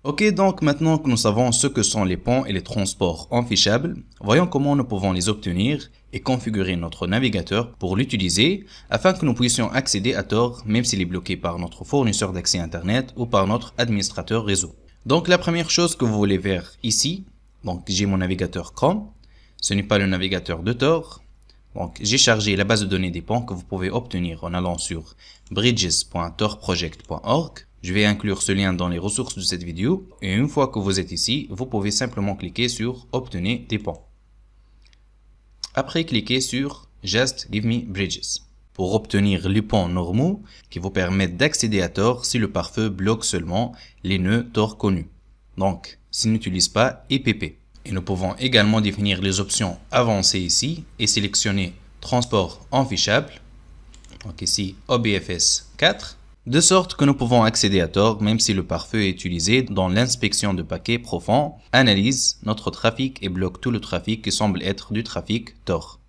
Ok, donc maintenant que nous savons ce que sont les ponts et les transports enfichables, voyons comment nous pouvons les obtenir et configurer notre navigateur pour l'utiliser afin que nous puissions accéder à Tor même s'il est bloqué par notre fournisseur d'accès Internet ou par notre administrateur réseau. Donc la première chose que vous voulez faire ici, donc j'ai mon navigateur Chrome, ce n'est pas le navigateur de Tor. Donc j'ai chargé la base de données des ponts que vous pouvez obtenir en allant sur bridges.torproject.org. Je vais inclure ce lien dans les ressources de cette vidéo et une fois que vous êtes ici, vous pouvez simplement cliquer sur Obtenez des ponts. Après, cliquez sur Just Give me Bridges pour obtenir les ponts normaux qui vous permettent d'accéder à Tor si le pare-feu bloque seulement les nœuds Tor connus. Donc, s'il n'utilise pas EPP. Et nous pouvons également définir les options avancées ici et sélectionner Transport enfichable. Donc ici, OBFS 4. De sorte que nous pouvons accéder à Tor même si le pare-feu est utilisé dans l'inspection de paquets profond, analyse notre trafic et bloque tout le trafic qui semble être du trafic Tor.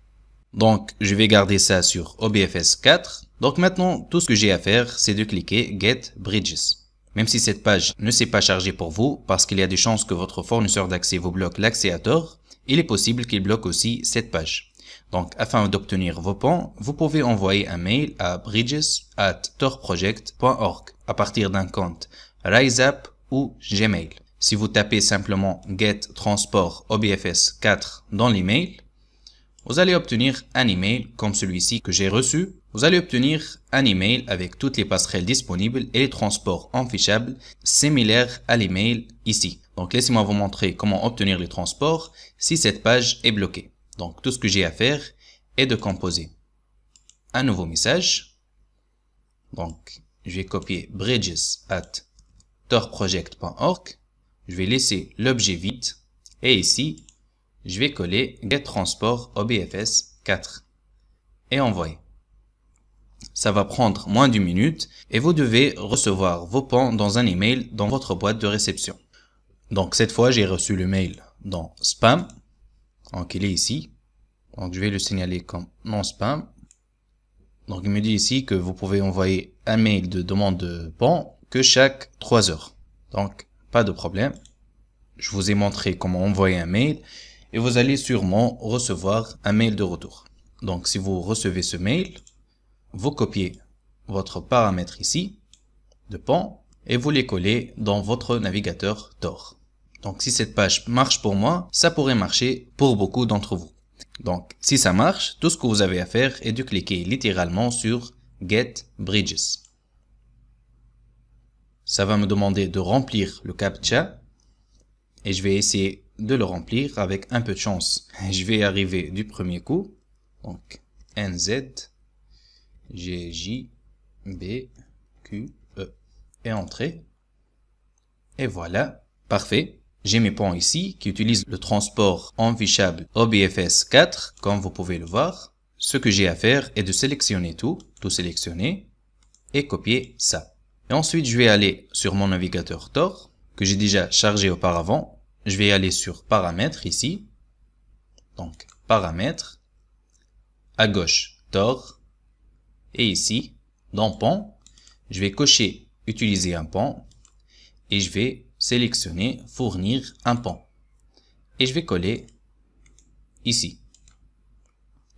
Donc je vais garder ça sur OBFS 4. Donc maintenant tout ce que j'ai à faire c'est de cliquer Get Bridges. Même si cette page ne s'est pas chargée pour vous parce qu'il y a des chances que votre fournisseur d'accès vous bloque l'accès à Tor, il est possible qu'il bloque aussi cette page. Donc, afin d'obtenir vos ponts, vous pouvez envoyer un mail à bridges@torproject.org à partir d'un compte RiseApp ou Gmail. Si vous tapez simplement Get Transport OBFS 4 dans l'email, vous allez obtenir un email comme celui-ci que j'ai reçu. Vous allez obtenir un email avec toutes les passerelles disponibles et les transports enfichables similaires à l'email ici. Donc, laissez-moi vous montrer comment obtenir les transports si cette page est bloquée. Donc, tout ce que j'ai à faire est de composer un nouveau message. Donc, je vais copier bridges@torproject.org. Je vais laisser l'objet vide. Et ici, je vais coller Get Transport OBFS 4 et envoyer. Ça va prendre moins d'une minute et vous devez recevoir vos ponts dans un email dans votre boîte de réception. Donc, cette fois, j'ai reçu le mail dans Spam. Donc, il est ici. Donc, je vais le signaler comme non spam. Donc, il me dit ici que vous pouvez envoyer un mail de demande de pont que chaque 3 heures. Donc, pas de problème. Je vous ai montré comment envoyer un mail et vous allez sûrement recevoir un mail de retour. Donc, si vous recevez ce mail, vous copiez votre paramètre ici de pont et vous les collez dans votre navigateur Tor. Donc, si cette page marche pour moi, ça pourrait marcher pour beaucoup d'entre vous. Donc, si ça marche, tout ce que vous avez à faire est de cliquer littéralement sur Get Bridges. Ça va me demander de remplir le CAPTCHA et je vais essayer de le remplir avec un peu de chance. Je vais y arriver du premier coup. Donc, NZ, GJ, B, Q, E et entrée. Et voilà, parfait. J'ai mes ponts ici qui utilisent le transport enfichable OBFS 4, comme vous pouvez le voir. Ce que j'ai à faire est de sélectionner tout sélectionner et copier ça. Et ensuite, je vais aller sur mon navigateur Tor, que j'ai déjà chargé auparavant. Je vais aller sur Paramètres ici. Donc, Paramètres. À gauche, Tor. Et ici, dans Pont, je vais cocher Utiliser un pont. Et je vais sélectionner Fournir un pont. Et je vais coller ici.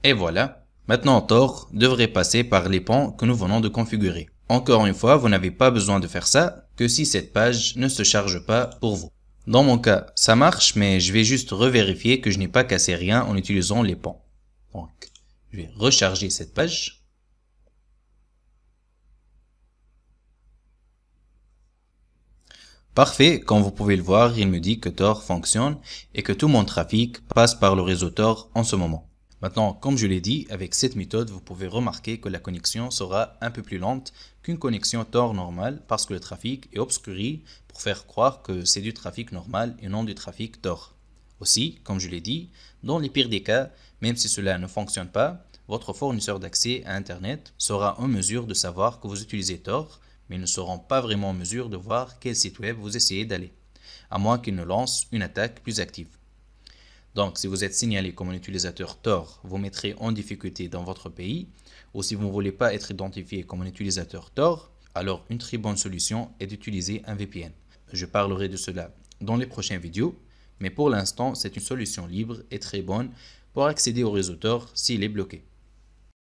Et voilà. Maintenant, Tor devrait passer par les ponts que nous venons de configurer. Encore une fois, vous n'avez pas besoin de faire ça que si cette page ne se charge pas pour vous. Dans mon cas, ça marche, mais je vais juste revérifier que je n'ai pas cassé rien en utilisant les ponts. Donc, je vais recharger cette page. Parfait, comme vous pouvez le voir, il me dit que Tor fonctionne et que tout mon trafic passe par le réseau Tor en ce moment. Maintenant, comme je l'ai dit, avec cette méthode, vous pouvez remarquer que la connexion sera un peu plus lente qu'une connexion Tor normale parce que le trafic est obscuré pour faire croire que c'est du trafic normal et non du trafic Tor. Aussi, comme je l'ai dit, dans les pires des cas, même si cela ne fonctionne pas, votre fournisseur d'accès à Internet sera en mesure de savoir que vous utilisez Tor, mais ils ne seront pas vraiment en mesure de voir quel site web vous essayez d'aller, à moins qu'ils ne lancent une attaque plus active. Donc, si vous êtes signalé comme un utilisateur Tor, vous mettrez en difficulté dans votre pays, ou si vous ne voulez pas être identifié comme un utilisateur Tor, alors une très bonne solution est d'utiliser un VPN. Je parlerai de cela dans les prochaines vidéos, mais pour l'instant, c'est une solution libre et très bonne pour accéder au réseauteur s'il est bloqué.